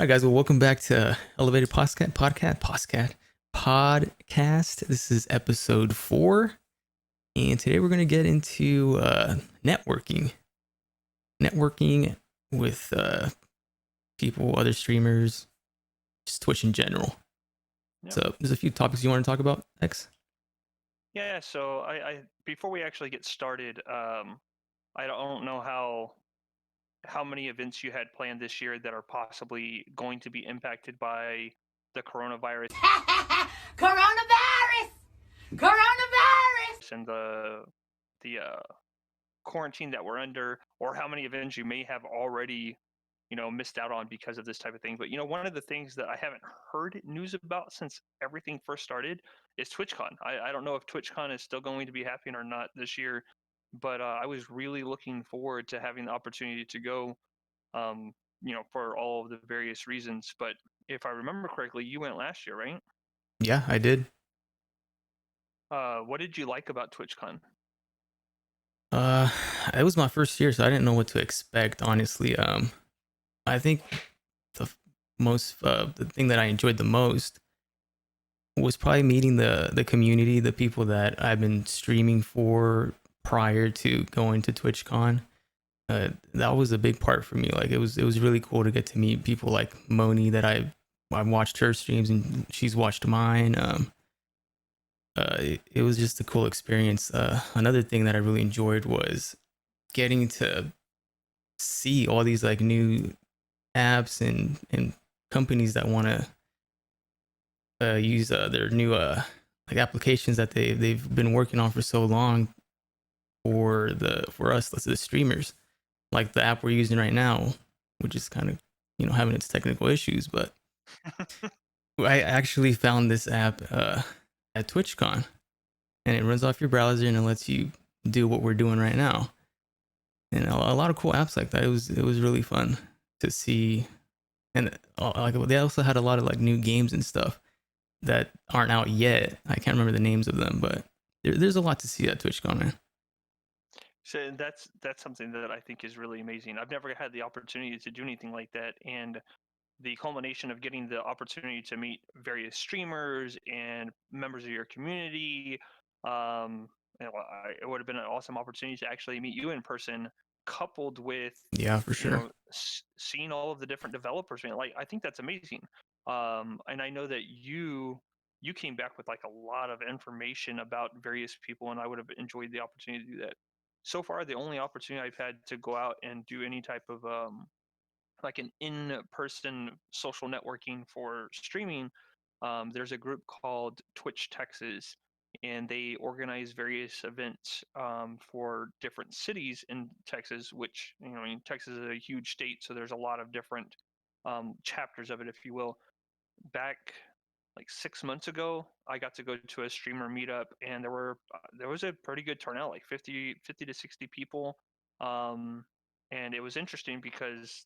All right, guys. Well, welcome back to Elevated Podcast. This is episode 4, and today we're going to get into networking with people, other streamers, just Twitch in general. Yeah. So, there's a few topics you want to talk about, X? Yeah, so I before we actually get started, I don't know how many events you had planned this year that are possibly going to be impacted by the coronavirus Coronavirus! Coronavirus! and the quarantine that we're under, or how many events you may have already, missed out on because of this type of thing. But one of the things that I haven't heard news about since everything first started is TwitchCon. I don't know if TwitchCon is still going to be happening or not this year, but I was really looking forward to having the opportunity to go, for all of the various reasons. But if I remember correctly, you went last year, right? Yeah, I did. What did you like about TwitchCon? Uh, it was my first year, so I didn't know what to expect. Honestly, I think the the thing that I enjoyed the most was probably meeting the community, the people that I've been streaming for prior to going to TwitchCon. That was a big part for me. Like it was really cool to get to meet people like Moni that I watched her streams and she's watched mine. It was just a cool experience. Another thing that I really enjoyed was getting to see all these like new apps and companies that want to use their new like applications that they've been working on for so long for us, let's say the streamers, like the app we're using right now, which is kind of having its technical issues, but I actually found this app at TwitchCon, and it runs off your browser and it lets you do what we're doing right now, and a lot of cool apps like that. It was really fun to see, and like they also had a lot of like new games and stuff that aren't out yet. I can't remember the names of them, but there's a lot to see at TwitchCon, man. So that's something that I think is really amazing. I've never had the opportunity to do anything like that, and the culmination of getting the opportunity to meet various streamers and members of your community, it would have been an awesome opportunity to actually meet you in person, coupled with Yeah, for sure. seeing all of the different developers. Man, like I think that's amazing. And I know that you came back with like a lot of information about various people, and I would have enjoyed the opportunity to do that. So far, the only opportunity I've had to go out and do any type of like an in-person social networking for streaming, there's a group called Twitch Texas, and they organize various events for different cities in Texas. Which I mean, Texas is a huge state, so there's a lot of different chapters of it, if you will. Back like 6 months ago, I got to go to a streamer meetup, and there was a pretty good turnout, like 50 to 60 people. Um, and it was interesting because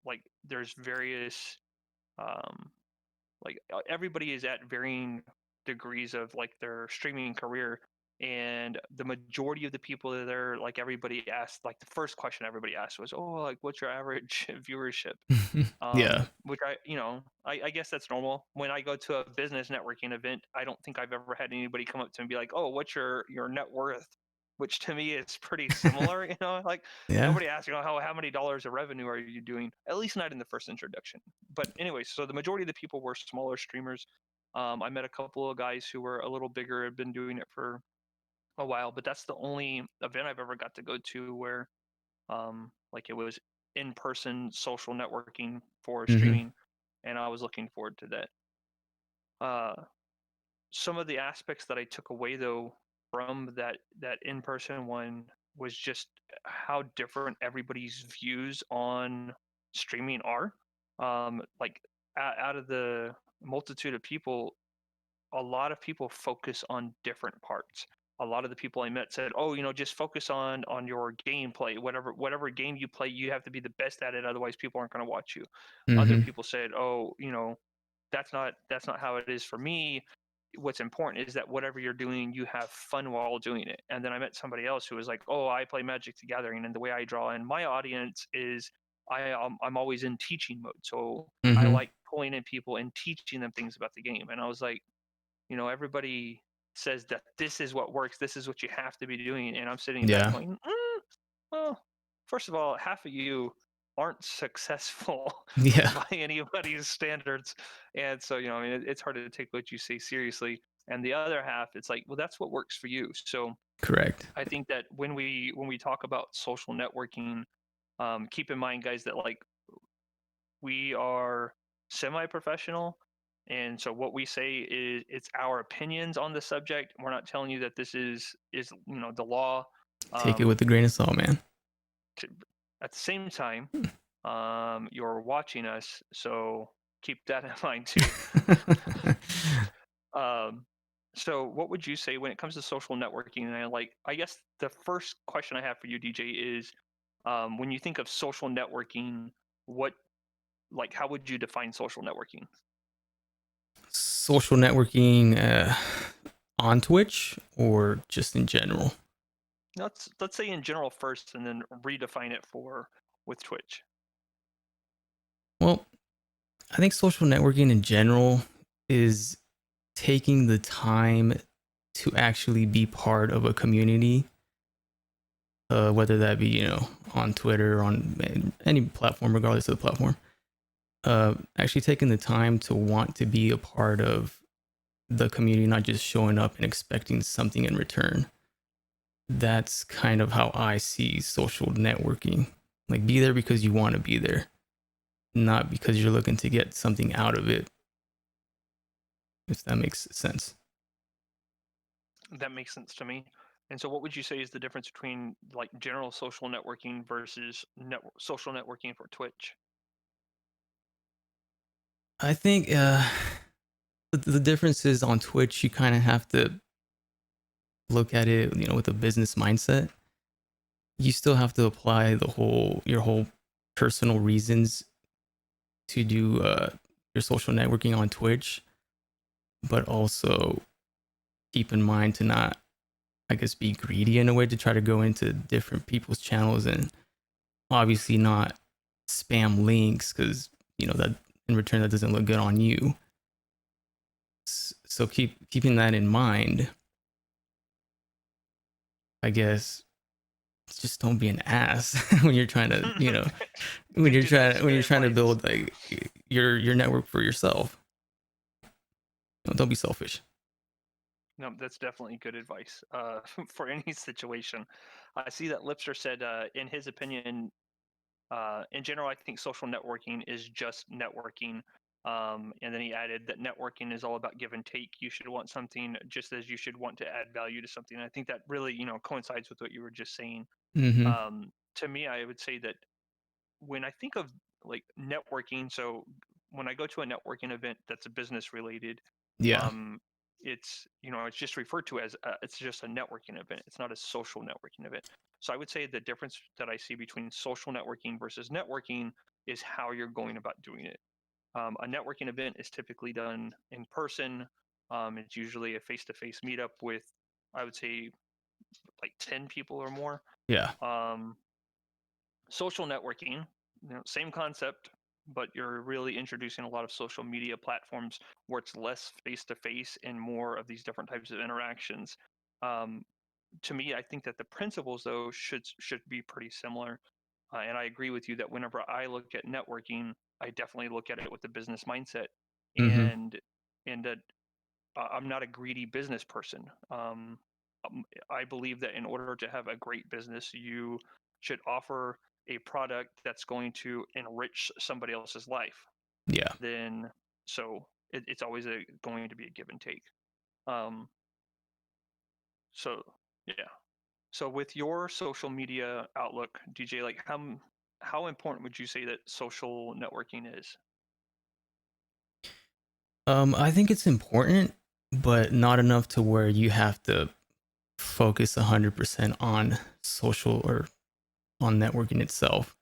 like there's various um everybody is at varying degrees of like their streaming career, and the majority of the people that are like, everybody asked, like the first question everybody asked was, oh, like what's your average viewership? Yeah. Which I guess that's normal. When I go to a business networking event, I don't think I've ever had anybody come up to me and be like, oh, what's your net worth? Which to me is pretty similar. Like Yeah. nobody asks, how many dollars of revenue are you doing? At least not in the first introduction. But anyway, so the majority of the people were smaller streamers. I met a couple of guys who were a little bigger, had been doing it for a while, but that's the only event I've ever got to go to where like it was in-person social networking for Hmm. streaming, and I was looking forward to that. Uh, some of the aspects that I took away though from that in-person one was just how different everybody's views on streaming are. Like out of the multitude of people, a lot of people focus on different parts. A lot of the people I met said, "Oh, just focus on your gameplay. Whatever game you play, you have to be the best at it. Otherwise, people aren't going to watch you." Other Hmm. people said, "Oh, that's not how it is for me. What's important is that whatever you're doing, you have fun while doing it." And then I met somebody else who was like, "Oh, I play Magic the Gathering, and the way I draw in my audience is I'm always in teaching mode. So I Mm-hmm. like pulling in people and teaching them things about the game. And I was like, everybody says that this is what works, this is what you have to be doing, and I'm sitting back Yeah. going, well, first of all, half of you aren't successful Yeah. by anybody's standards, and so I mean, it's hard to take what you say seriously. And the other half, it's like, well, that's what works for you. So Correct. I think that when we talk about social networking, keep in mind, guys, that like we are semi-professional, and so what we say is it's our opinions on the subject. We're not telling you that this is the law. Take it with a um, grain of salt, man. at the same time, you're watching us, so keep that in mind too. um, so what would you say when it comes to social networking? And I guess the first question I have for you, DJ, is when you think of social networking, what how would you define social networking? Social networking on Twitch or just in general? Let's say in general first, and then redefine it for with Twitch. Well, I think social networking in general is taking the time to actually be part of a community, whether that be, on Twitter, on any platform, regardless of the platform. Actually taking the time to want to be a part of the community, not just showing up and expecting something in return. That's kind of how I see social networking. Like, be there because you want to be there, not because you're looking to get something out of it, if that makes sense. That makes sense to me. And so what would you say is the difference between like general social networking versus social networking for Twitch? I think the difference is on Twitch, you kind of have to look at it, with a business mindset. You still have to apply your whole personal reasons to do your social networking on Twitch, but also keep in mind to not, I guess, be greedy in a way, to try to go into different people's channels and obviously not spam links, because that in return that doesn't look good on you. So keeping that in mind, I guess, just don't be an ass when you're trying to, when you're trying to build like your network for yourself. Don't be selfish. No, that's definitely good advice for any situation. I see that Lipster said, in his opinion, in general, I think social networking is just networking. And then he added that networking is all about give and take. You should want something just as you should want to add value to something. I think that really, coincides with what you were just saying. Mm-hmm. To me, I would say that when I think of like networking, so when I go to a networking event that's business related, Yeah. it's just referred to as it's just a networking event. It's not a social networking event. So I would say the difference that I see between social networking versus networking is how you're going about doing it. A networking event is typically done in person. It's usually a face-to-face meetup with, I would say, like 10 people or more. Yeah. Social networking, same concept, but you're really introducing a lot of social media platforms where it's less face to face and more of these different types of interactions. Um, to me, I think that the principles though should be pretty similar. And I agree with you that whenever I look at networking, I definitely look at it with a business mindset, Mm-hmm. and that I'm not a greedy business person. I believe that in order to have a great business, you should offer a product that's going to enrich somebody else's life. Yeah. Then, so it's always going to be a give and take. Um, so yeah. So with your social media outlook, DJ, like how important would you say that social networking is? I think it's important, but not enough to where you have to focus 100% on social or on networking itself.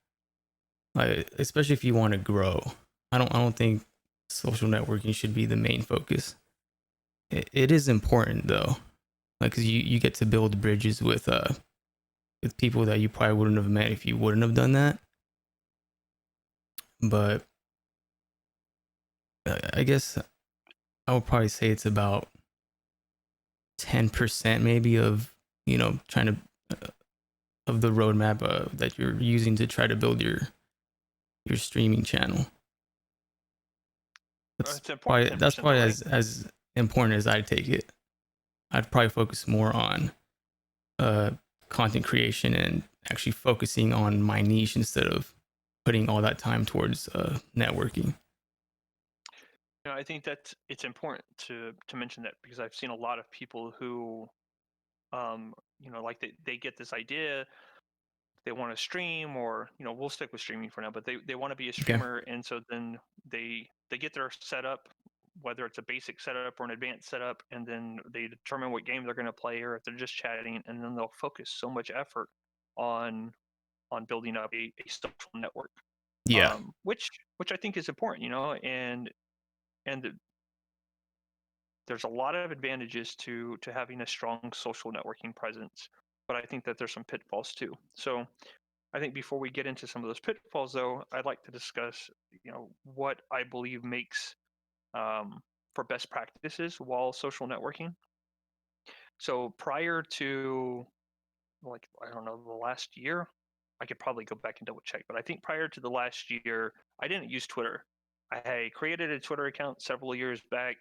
Especially if you want to grow. I don't think social networking should be the main focus. It is important though, like, because you get to build bridges with people that you probably wouldn't have met if you wouldn't have done that. but I guess I would probably say it's about 10% maybe of, trying to of the roadmap that you're using to try to build your streaming channel. It's important. That's 10% probably though, right? as important as I take it. I'd probably focus more on content creation and actually focusing on my niche instead of putting all that time towards networking. I think that it's important to mention that, because I've seen a lot of people who, like they get this idea, they want to stream, or we'll stick with streaming for now, but they want to be a Okay. streamer, and so then they get their setup, whether it's a basic setup or an advanced setup, and then they determine what game they're going to play, or if they're just chatting, and then they'll focus so much effort on building up a social network, Yeah. which I think is important, and there's a lot of advantages to having a strong social networking presence, but I think that there's some pitfalls too. So I think before we get into some of those pitfalls, though, I'd like to discuss, what I believe makes for best practices while social networking. So prior to, like, I don't know, the last year, I could probably go back and double check, but I think prior to the last year, I didn't use Twitter. I created a Twitter account several years back.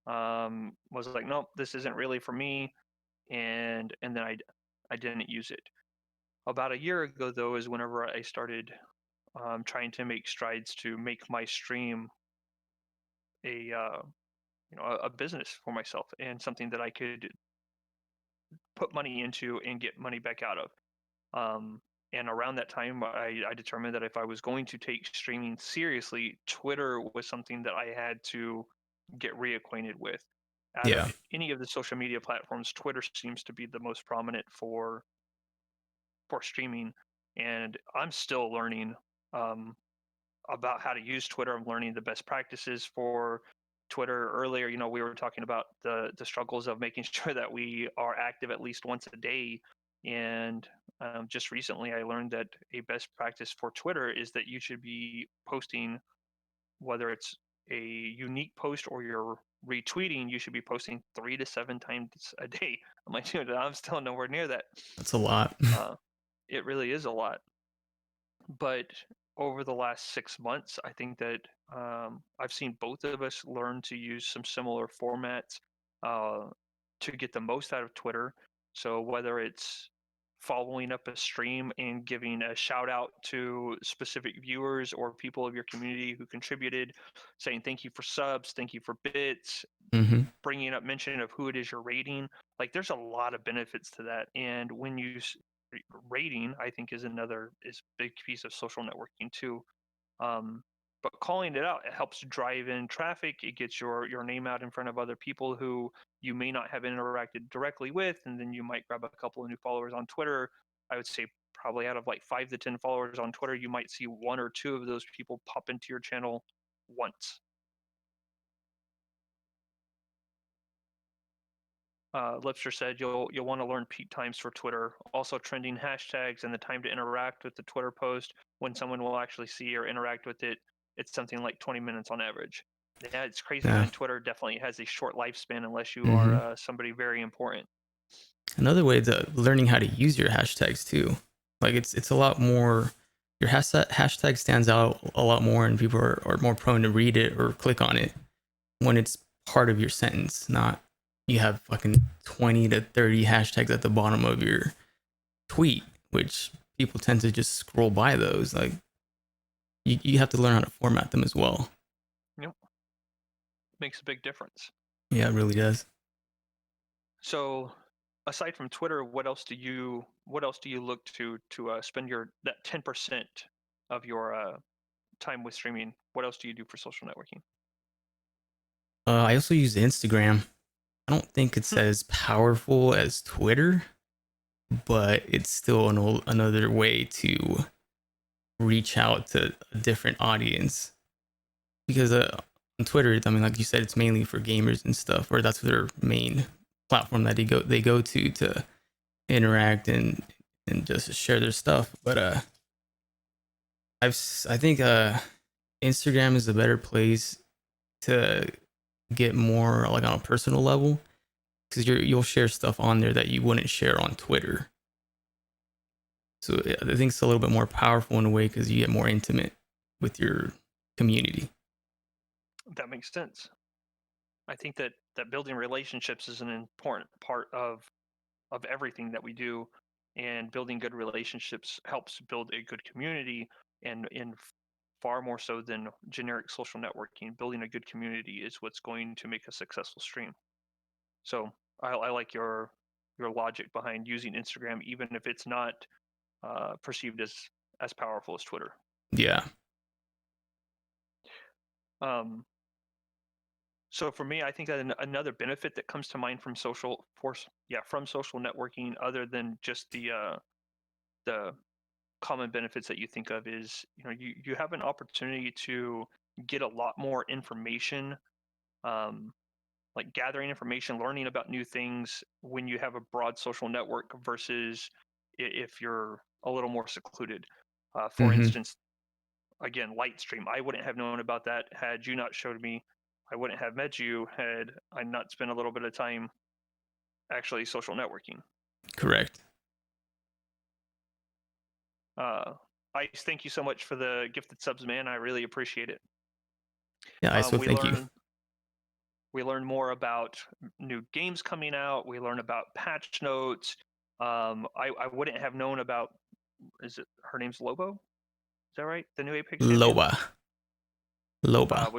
Was like, nope, this isn't really for me, and then I didn't use it. About a year ago, though, is whenever I started trying to make strides to make my stream a a business for myself, and something that I could put money into and get money back out of. And around that time, I determined that if I was going to take streaming seriously, Twitter was something that I had to get reacquainted with. Out of Yeah. any of the social media platforms, Twitter seems to be the most prominent for streaming, and I'm still learning um, about how to use Twitter. I'm learning the best practices for Twitter. Earlier, we were talking about the struggles of making sure that we are active at least once a day. And just recently, I learned that a best practice for Twitter is that you should be posting, whether it's a unique post or you're retweeting, you should be posting 3 to 7 times a day. I'm like, dude, I'm still nowhere near that. That's a lot. It really is a lot. But over the last 6 months, I think that I've seen both of us learn to use some similar formats uh, to get the most out of Twitter. So whether it's following up a stream and giving a shout out to specific viewers or people of your community who contributed, saying thank you for subs, thank you for bits, Mm-hmm. bringing up mention of who it is you're rating, like there's a lot of benefits to that. And when you rating, I think is big piece of social networking too. um, but calling it out, it helps drive in traffic. It gets your name out in front of other people who you may not have interacted directly with, and then you might grab a couple of new followers on Twitter. I would say probably out of like 5 to 10 followers on Twitter, you might see 1 or 2 of those people pop into your channel once. Lipster said you'll want to learn peak times for Twitter, also trending hashtags and the time to interact with the Twitter post when someone will actually see or interact with it. It's something like 20 minutes on average. Yeah, it's crazy, Yeah. man. Twitter definitely has a short lifespan unless you Mm-hmm. are somebody very important. Another way to learning how to use your hashtags too. Like it's a lot more. Your hashtag stands out a lot more, and people are more prone to read it or click on it when it's part of your sentence. Not you have fucking 20 to 30 hashtags at the bottom of your tweet, which people tend to just scroll by those. Like you have to learn how to format them as well. Yep, makes a big difference. Yeah, it really does. So, aside from Twitter, what else do you look to spend that 10% of your time with streaming? What else do you do for social networking? I also use Instagram. I don't think it's as powerful as Twitter, but it's still another way to reach out to a different audience. Because on Twitter, I mean, like you said, it's mainly for gamers and stuff, or that's their main platform that they go to interact and just share their stuff. But I think Instagram is a better place to get more like on a personal level because you'll share stuff on there that you wouldn't share on Twitter. So I think it's a little bit more powerful in a way because you get more intimate with your community. That makes sense. I think that building relationships is an important part of everything that we do, and building good relationships helps build a good community. And in far more so than generic social networking, building a good community is what's going to make a successful stream. So I like your logic behind using Instagram, even if it's not perceived as powerful as Twitter. Yeah. So for me, I think that another benefit that comes to mind from social networking, other than just the common benefits that you think of, is you have an opportunity to get a lot more information, like gathering information, learning about new things when you have a broad social network versus if you're a little more secluded. For instance, again, Lightstream, I wouldn't have known about that had you not showed me. I wouldn't have met you had I not spent a little bit of time actually social networking. Correct. Ice, thank you so much for the gifted subs, man. I really appreciate it. Yeah, so thank you. We learn more about new games coming out. We learn about patch notes. I wouldn't have known about, her name's Lobo? Is that right? The new Apex champion? Loba.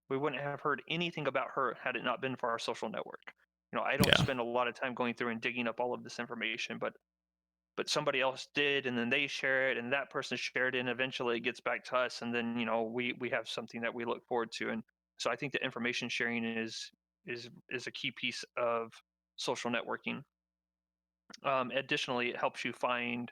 We wouldn't have heard anything about her had it not been for our social network. I don't spend a lot of time going through and digging up all of this information, but somebody else did, and then they share it, and that person shared it, and eventually it gets back to us, and then we have something that we look forward to. And so I think that information sharing is a key piece of social networking. Additionally, it helps you find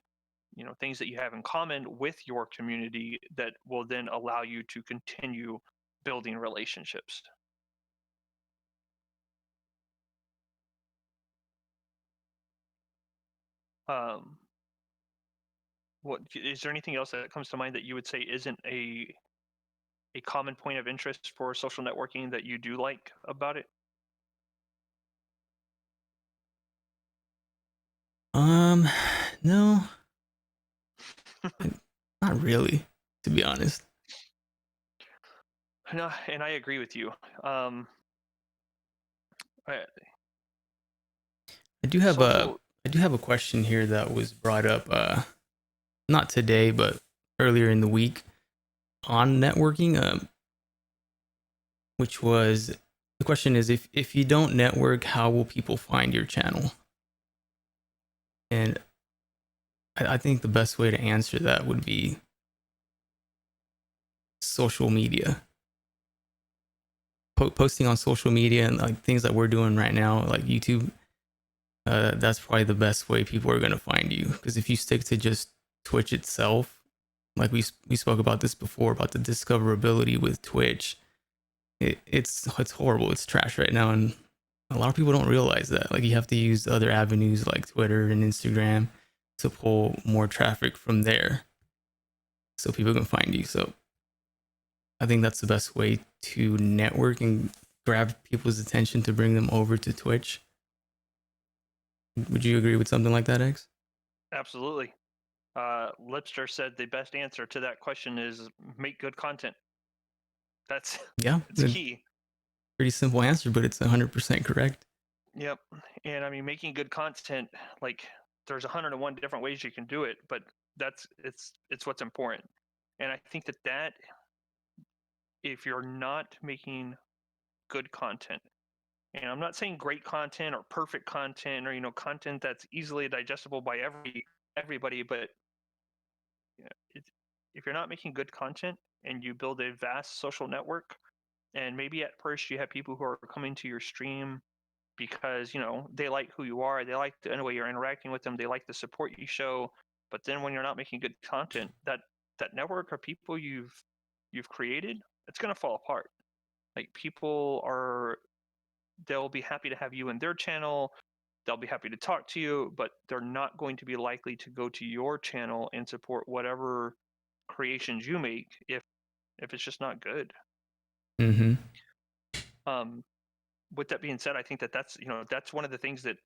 things that you have in common with your community that will then allow you to continue building relationships. What is there anything else that comes to mind that you would say isn't a common point of interest for social networking that you do like about it? No. Not really, to be honest. No, and I agree with you. I do have a question here that was brought up not today but earlier in the week on networking, which was, the question is, if you don't network, how will people find your channel? And I think the best way to answer that would be social media. Posting on social media, and like things that we're doing right now, like YouTube, that's probably the best way people are going to find you. Because if you stick to just Twitch itself, like we spoke about this before, about the discoverability with Twitch, it's horrible. It's trash right now, and a lot of people don't realize that. Like, you have to use other avenues like Twitter and Instagram to pull more traffic from there so people can find you. So I think that's the best way to network and grab people's attention to bring them over to Twitch. Would you agree with something like that, X? Absolutely. Lipster said the best answer to that question is make good content. It's key. Pretty simple answer, but it's 100% correct. Yep. And I mean, making good content, like, there's 101 different ways you can do it, but it's what's important. And I think that if you're not making good content, and I'm not saying great content or perfect content or content that's easily digestible by everybody, but if you're not making good content and you build a vast social network, and maybe at first you have people who are coming to your stream because they like who you are, they like the way you're interacting with them, they like the support you show, but then when you're not making good content, that network of people you've created, it's going to fall apart. Like, they'll be happy to have you in their channel, they'll be happy to talk to you, but they're not going to be likely to go to your channel and support whatever creations you make if if it's just not good. Mm-hmm. Um, with that being said, I think that that's one of the things that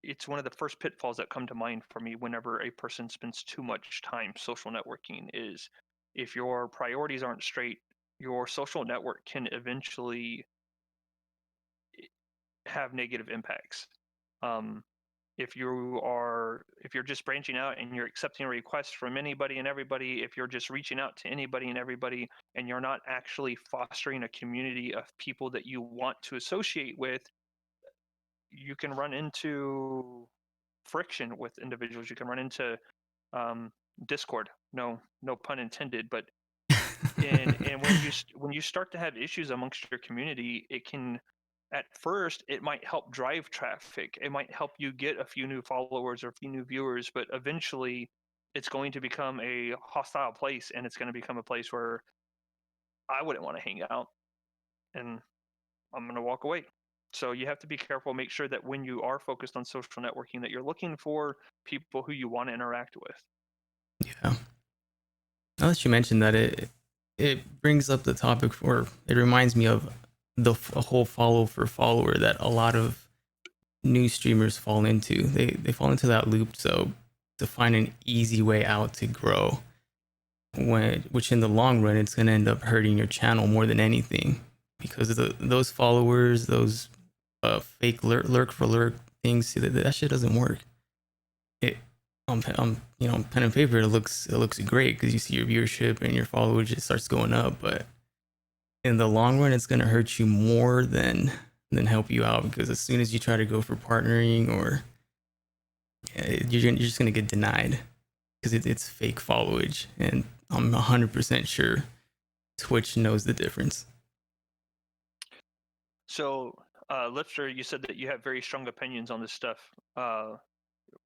it's one of the first pitfalls that come to mind for me whenever a person spends too much time social networking is if your priorities aren't straight, your social network can eventually have negative impacts. Um, if you're just branching out and you're accepting requests from anybody and everybody, if you're just reaching out to anybody and everybody and you're not actually fostering a community of people that you want to associate with, you can run into friction with individuals. You can run into um, discord. No pun intended. But and when you start to have issues amongst your community, it can, at first it might help drive traffic. It might help you get a few new followers or a few new viewers, but eventually it's going to become a hostile place, and it's going to become a place where I wouldn't want to hang out, and I'm going to walk away. So you have to be careful, make sure that when you are focused on social networking that you're looking for people who you want to interact with. Yeah. Now that you mentioned that, it brings up the topic, or it reminds me of the whole follow for follower that a lot of new streamers fall into. They fall into that loop. So to find an easy way out to grow, which in the long run it's going to end up hurting your channel more than anything, because of those followers, those fake lurk for lurk things, that shit doesn't work. It on pen and paper, it looks great because you see your viewership and your followers just starts going up, but in the long run it's going to hurt you more than help you out, because as soon as you try to go for partnering, or you're just going to get denied because it's fake followage, and I'm 100% sure Twitch knows the difference. So, Lipster, you said that you have very strong opinions on this stuff.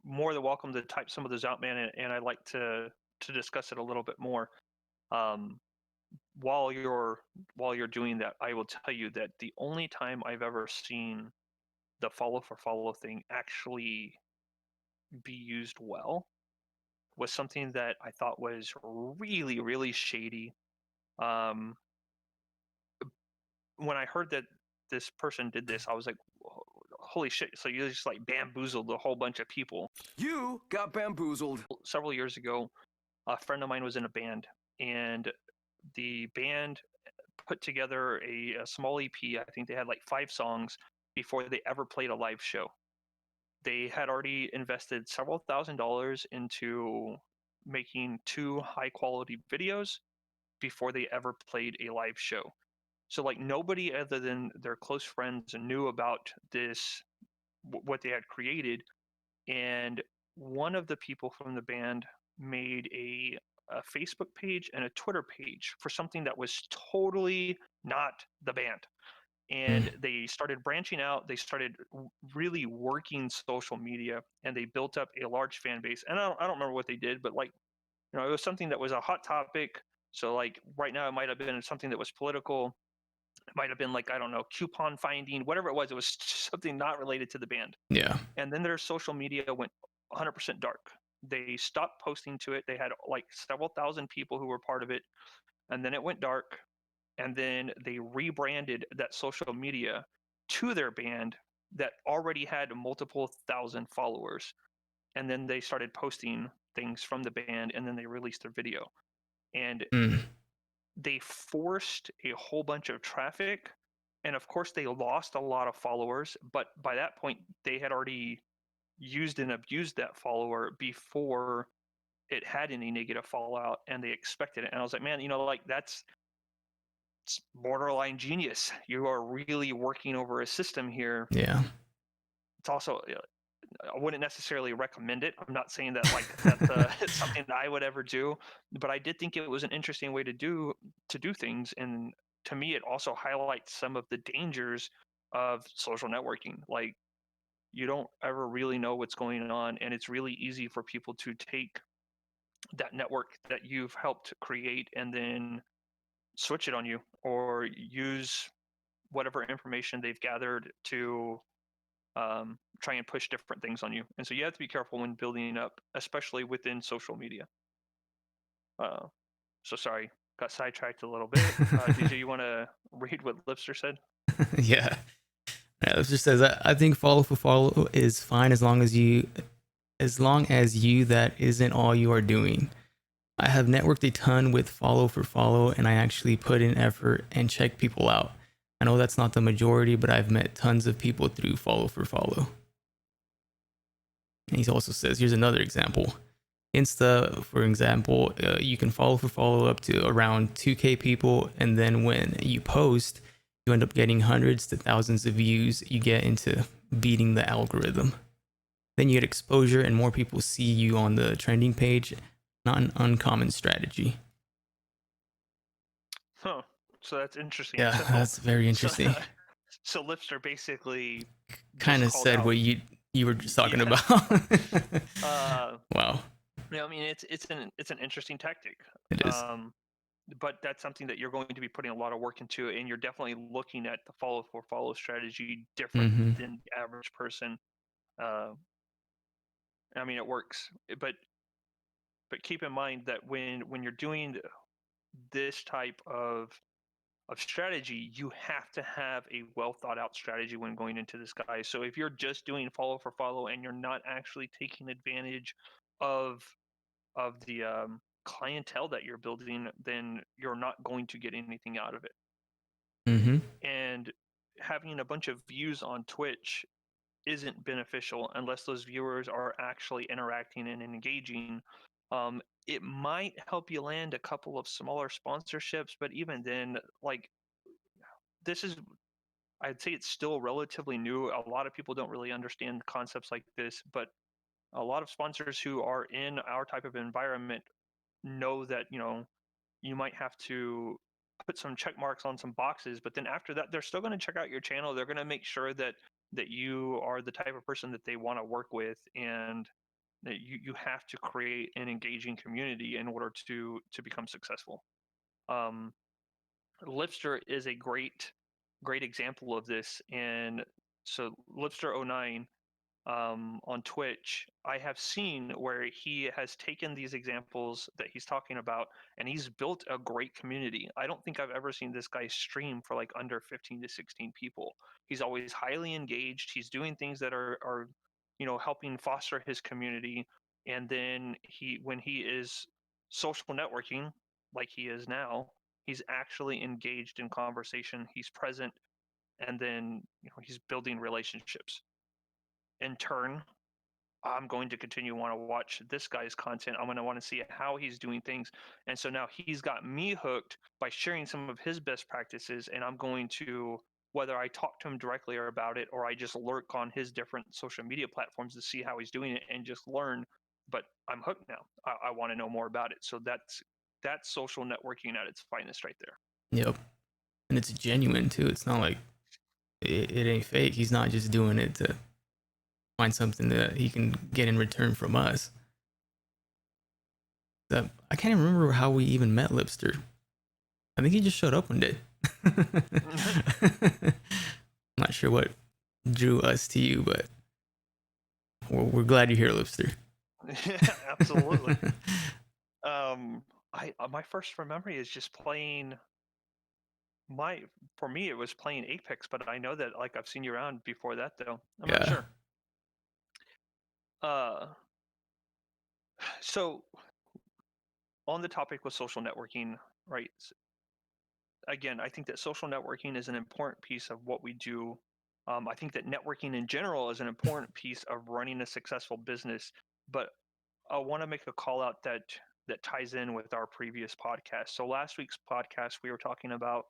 More than welcome to type some of those out, man, and I'd like to discuss it a little bit more. Um, while you're doing that, I will tell you that the only time I've ever seen the follow for follow thing actually be used well was something that I thought was really, really shady. Um, when I heard that this person did this, I was like, holy shit. So you just like bamboozled a whole bunch of people. You got bamboozled. Several years ago, a friend of mine was in a band, and the band put together a small EP. I think they had like 5 songs before they ever played a live show. They had already invested several $1,000s into making 2 high quality videos before they ever played a live show. So like nobody other than their close friends knew about this, what they had created. And one of the people from the band made a Facebook page and a Twitter page for something that was totally not the band. And they started branching out. They started really working social media, and they built up a large fan base. And I don't remember what they did, but like, it was something that was a hot topic. So like right now, it might have been something that was political. It might have been like, I don't know, coupon finding, whatever it was. It was something not related to the band. Yeah. And then their social media went 100% dark. They stopped posting to it. They had like several thousand people who were part of it, and then it went dark. And then they rebranded that social media to their band that already had multiple thousand followers. And then they started posting things from the band, and then they released their video. And they forced a whole bunch of traffic. And of course, they lost a lot of followers. But by that point, they had already used and abused that follower before it had any negative fallout, and they expected it. And I was like, man, like that's borderline genius. You are really working over a system here. Yeah. It's also, I wouldn't necessarily recommend it. I'm not saying that like that's something that I would ever do, but I did think it was an interesting way to do things. And to me, it also highlights some of the dangers of social networking. Like, you don't ever really know what's going on, and it's really easy for people to take that network that you've helped create and then switch it on you, or use whatever information they've gathered to try and push different things on you. And so you have to be careful when building up, especially within social media. So sorry. got sidetracked a little bit. DJ, you want to read what Lipster said? Yeah. Yeah, Lipster says, I think follow for follow is fine as long as you that isn't all you are doing. I have networked a ton with follow for follow, and I actually put in effort and check people out. I know that's not the majority, but I've met tons of people through follow for follow. And he also says, here's another example. Insta, for example, you can follow for follow up to around 2K people, and then when you post, you end up getting hundreds to thousands of views. You get into beating the algorithm. Then you get exposure, and more people see you on the trending page. Not an uncommon strategy. Huh. So that's interesting. Yeah, that's very interesting. So Lipster basically Kind of said what you were just talking about. Wow. Yeah, I mean it's an interesting tactic. It is. But that's something that you're going to be putting a lot of work into, and you're definitely looking at the follow for follow strategy different than the average person. I mean, it works, but keep in mind that when you're doing this type of strategy, you have to have a well thought out strategy when going into this, guys. So if you're just doing follow for follow and you're not actually taking advantage of the clientele that you're building, then you're not going to get anything out of it. And having a bunch of views on Twitch isn't beneficial unless those viewers are actually interacting and engaging. It might help you land a couple of smaller sponsorships, but even then, like, this is, I'd say it's still relatively new. A lot of people don't really understand concepts like this, but a lot of sponsors who are in our type of environment know that, you might have to put some check marks on some boxes, but then after that, they're still going to check out your channel. They're going to make sure that you are the type of person that they want to work with, and that you have to create an engaging community in order to become successful. Lipster is a great example of this. And so Lipster09, on Twitch, I have seen where he has taken these examples that he's talking about, and he's built a great community. I don't think I've ever seen this guy stream for like under 15 to 16 people. He's always highly engaged. He's doing things that are helping foster his community. And then when he is social networking, like he is now, he's actually engaged in conversation. He's present, and then he's building relationships. In turn, I'm going to continue to want to watch this guy's content. I'm going to want to see how he's doing things. And so now he's got me hooked by sharing some of his best practices. And I'm going to, whether I talk to him directly or about it, or I just lurk on his different social media platforms to see how he's doing it and just learn. But I'm hooked now. I want to know more about it. So that's social networking at its finest right there. Yep. And it's genuine too. It's not like it ain't fake. He's not just doing it to find something that he can get in return from us. I can't even remember how we even met Lipster. I think he just showed up one day. I'm not sure what drew us to you, but we're glad you're here, Lipster. Yeah, absolutely. My first memory is just playing. For me, it was playing Apex, but I know that like I've seen you around before that, though. I'm not sure. So on the topic with social networking, right? Again, I think that social networking is an important piece of what we do. I think that networking in general is an important piece of running a successful business. But I want to make a call out that ties in with our previous podcast. So last week's podcast, we were talking about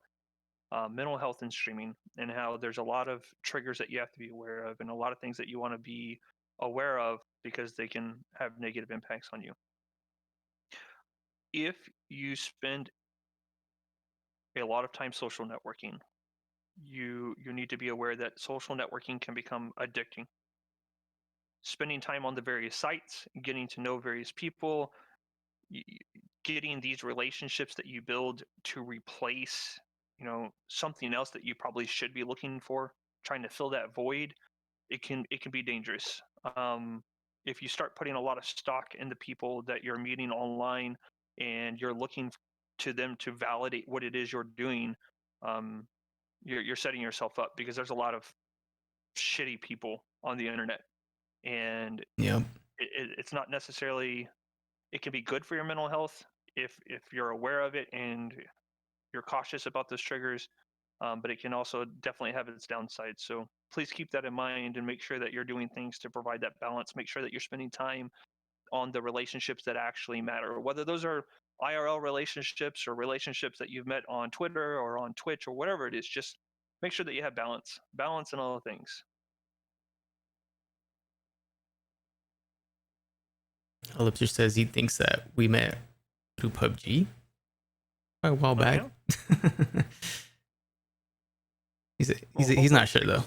mental health and streaming, and how there's a lot of triggers that you have to be aware of, and a lot of things that you want to be aware of because they can have negative impacts on you. If you spend a lot of time social networking, you need to be aware that social networking can become addicting. Spending time on the various sites, getting to know various people, getting these relationships that you build to replace something else that you probably should be looking for, trying to fill that void, it can be dangerous. If you start putting a lot of stock in the people that you're meeting online, and you're looking to them to validate what it is you're doing, um, you're setting yourself up, because there's a lot of shitty people on the internet, and Yep. it's not necessarily. It can be good for your mental health if you're aware of it and you're cautious about those triggers, but it can also definitely have its downsides. So please keep that in mind and make sure that you're doing things to provide that balance. Make sure that you're spending time on the relationships that actually matter, whether those are IRL relationships or relationships that you've met on Twitter or on Twitch or whatever it is. Just make sure that you have balance in all things. Ellipser says he thinks that we met through PUBG a while back. Yeah? He's not sure though.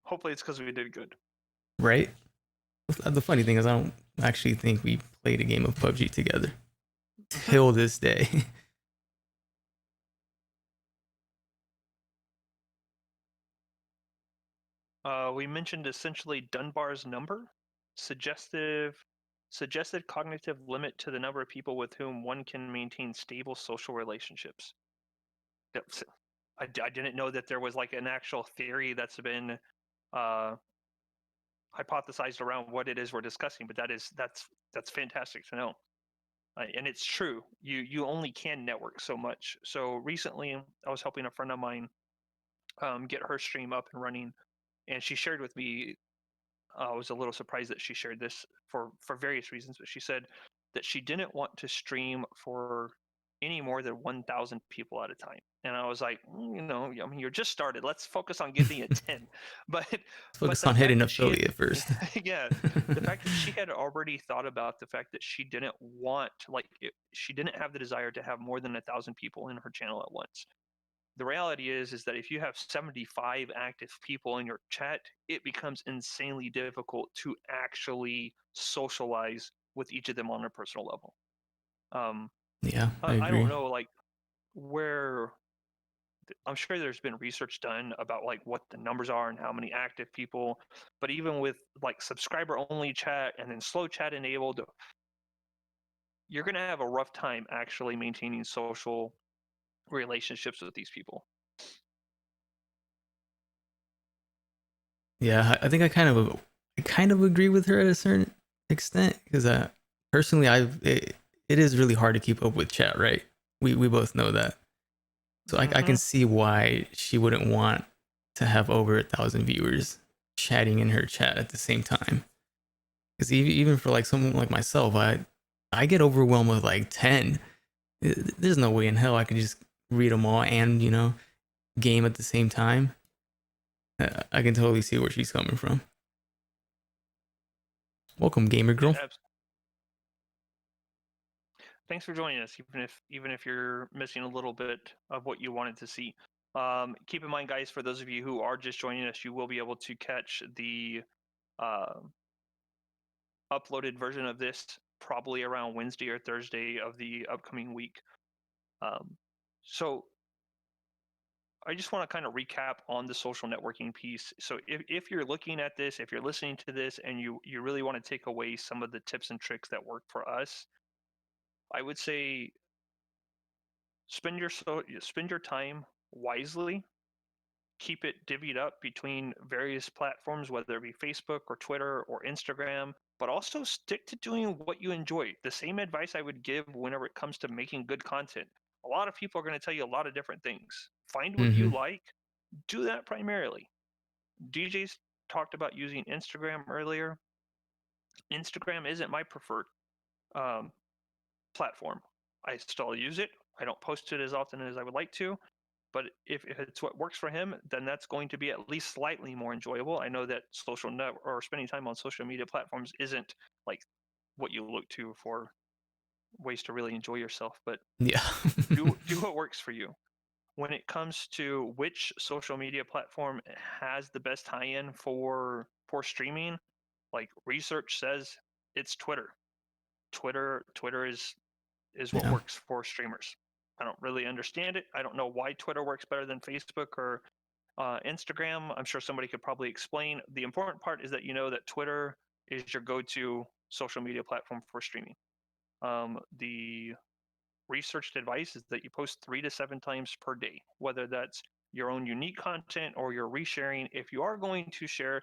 Hopefully it's because we did good. Right? The funny thing is, I don't actually think we played a game of PUBG together till this day. We mentioned essentially Dunbar's number, suggested cognitive limit to the number of people with whom one can maintain stable social relationships. I didn't know that there was like an actual theory that's been hypothesized around what it is we're discussing, but that's fantastic to know. And it's true. You only can network so much. So recently, I was helping a friend of mine get her stream up and running, and she shared with me. I was a little surprised that she shared this for various reasons, but she said that she didn't want to stream for any more than 1,000 people at a time. And I was like, I mean, you're just started. Let's focus on getting a 10. But Focus the on fact hitting that she had, affiliate first. yeah, the fact that she had already thought about the fact that she didn't want, she didn't have the desire to have more than 1,000 people in her channel at once. The reality is that if you have 75 active people in your chat, it becomes insanely difficult to actually socialize with each of them on a personal level. Yeah, I I don't agree. know, like, where I'm sure there's been research done about like what the numbers are and how many active people, but even with like subscriber only chat and then slow chat enabled, you're going to have a rough time actually maintaining social relationships with these people. Yeah, I think I kind of agree with her at a certain extent, because personally, it is really hard to keep up with chat, right? We both know that. So I can see why she wouldn't want to have over 1,000 viewers chatting in her chat at the same time. Because even for like someone like myself, I get overwhelmed with like 10. There's no way in hell I can just read them all and game at the same time. I can totally see where she's coming from. Welcome, gamer girl. Yeah, thanks for joining us, even if you're missing a little bit of what you wanted to see. Keep in mind, guys, for those of you who are just joining us, you will be able to catch the uploaded version of this probably around Wednesday or Thursday of the upcoming week. So I just want to kind of recap on the social networking piece. So if you're looking at this, if you're listening to this, and you really want to take away some of the tips and tricks that work for us, I would say spend your time wisely. Keep it divvied up between various platforms, whether it be Facebook or Twitter or Instagram, but also stick to doing what you enjoy. The same advice I would give whenever it comes to making good content. A lot of people are going to tell you a lot of different things. Find what you like, do that primarily. DJs talked about using Instagram earlier. Instagram isn't my preferred um, platform. I still use it. I don't post it as often as I would like to, but if it's what works for him, then that's going to be at least slightly more enjoyable. I know that social net or spending time on social media platforms isn't like what you look to for ways to really enjoy yourself, but yeah, do what works for you. When it comes to which social media platform has the best tie-in for streaming, like research says it's Twitter. Twitter is what yeah, works for streamers. I don't really understand it. I don't know why Twitter works better than Facebook or Instagram. I'm sure somebody could probably explain. The important part is that you know that Twitter is your go-to social media platform for streaming. The researched advice is that you post 3 to 7 times per day, whether that's your own unique content or you're resharing. If you are going to share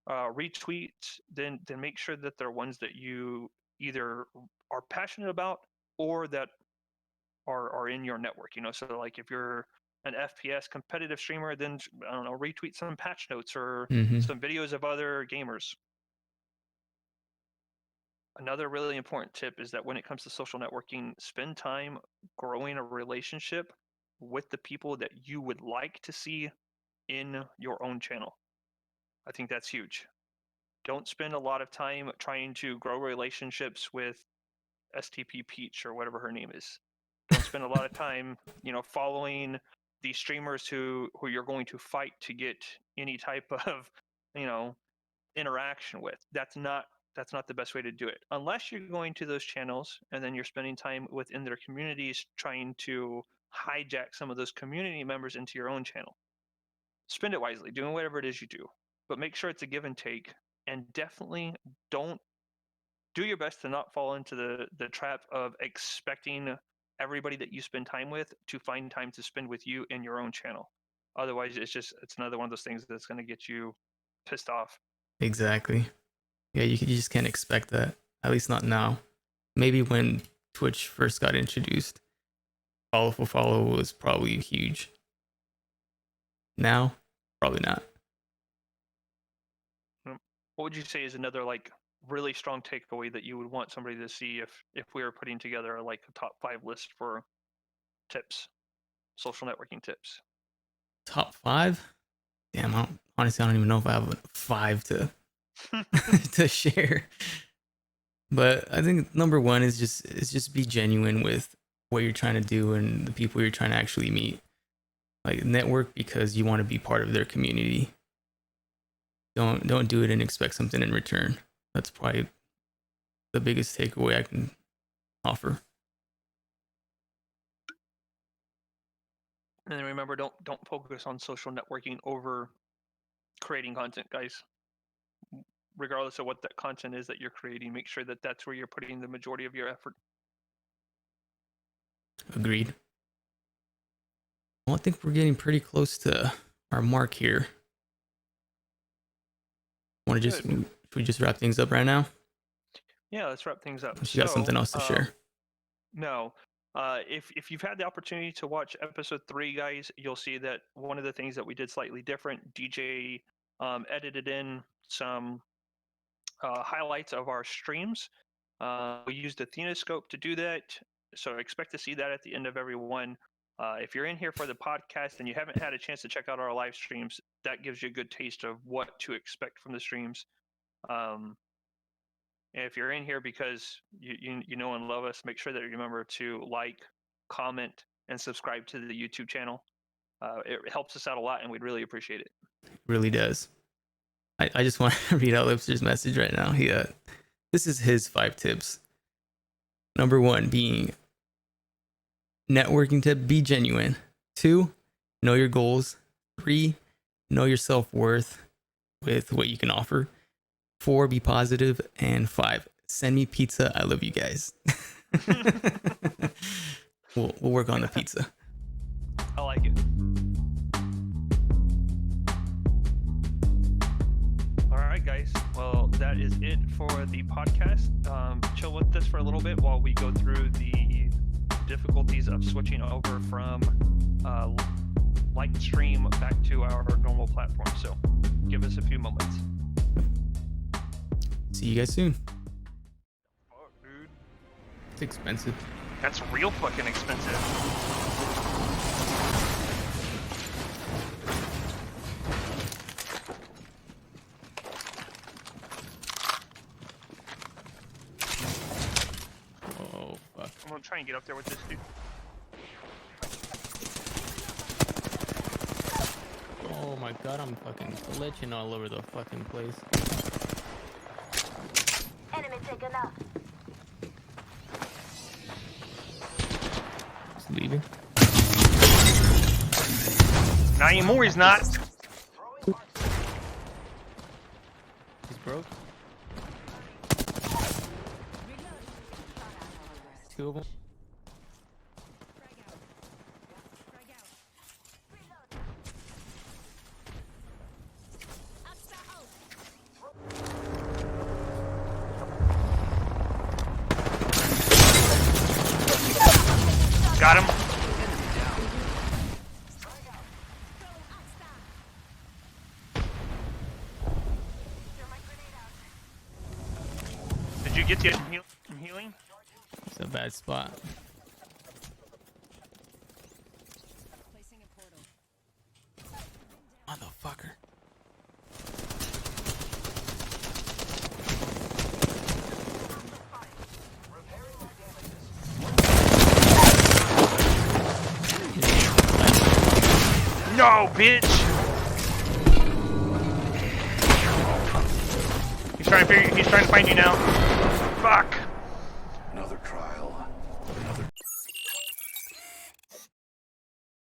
retweets, then make sure that they're ones that you either are passionate about or that are in your network. So like if you're an FPS competitive streamer, then I don't know, retweet some patch notes or some videos of other gamers. Another really important tip is that when it comes to social networking, spend time growing a relationship with the people that you would like to see in your own channel. I think that's huge. Don't spend a lot of time trying to grow relationships with STP Peach or whatever her name is. Don't spend a lot of time, following the streamers who you're going to fight to get any type of, interaction with. That's not the best way to do it. Unless you're going to those channels and then you're spending time within their communities trying to hijack some of those community members into your own channel. Spend it wisely, doing whatever it is you do, but make sure it's a give and take, and definitely don't do your best to not fall into the trap of expecting everybody that you spend time with to find time to spend with you in your own channel. Otherwise, it's another one of those things that's going to get you pissed off. Exactly. Yeah, you just can't expect that. At least not now. Maybe when Twitch first got introduced, follow for follow was probably huge. Now, probably not. What would you say is another like really strong takeaway that you would want somebody to see if we were putting together like a top 5 list for tips, social networking tips? Top 5? Damn, honestly, I don't even know if I have 5 to to share. But I think number 1 is just be genuine with what you're trying to do and the people you're trying to actually meet. Like, network because you want to be part of their community. Don't do it and expect something in return. That's probably the biggest takeaway I can offer. And then remember, don't focus on social networking over creating content, guys. Regardless of what that content is that you're creating, make sure that that's where you're putting the majority of your effort. Agreed. Well, I think we're getting pretty close to our mark here. Should we just wrap things up right now? Yeah, let's wrap things up. You got something else to share? No. If you've had the opportunity to watch episode 3, guys, you'll see that one of the things that we did slightly different, DJ edited in some highlights of our streams. We used Athenoscope to do that, so expect to see that at the end of every one. If you're in here for the podcast and you haven't had a chance to check out our live streams, that gives you a good taste of what to expect from the streams. And if you're in here because you know and love us, make sure that you remember to like, comment, and subscribe to the YouTube channel. It helps us out a lot, and we'd really appreciate it. It really does. I just want to read out Lipster's message right now. This is his 5 tips. Number 1 being networking tip, be genuine. 2, know your goals. 3, know your self-worth with what you can offer. 4, be positive. And 5, send me pizza. I love you guys. We'll work on the pizza. I like it. All right, guys. Well, that is it for the podcast. Chill with this for a little bit while we go through the difficulties of switching over from light stream back to our normal platform. So give us a few moments. See you guys soon. Fuck, dude. It's expensive. That's real fucking expensive. Oh, fuck. I'm gonna try and get up there with this dude. Oh my god, I'm fucking glitching all over the fucking place. Enemy taken out. Just leaving. Not anymore, he's not. He's broke. 2 of them. get you. I'm healing. It's a bad spot. Motherfucker. No, bitch. He's trying to find you now.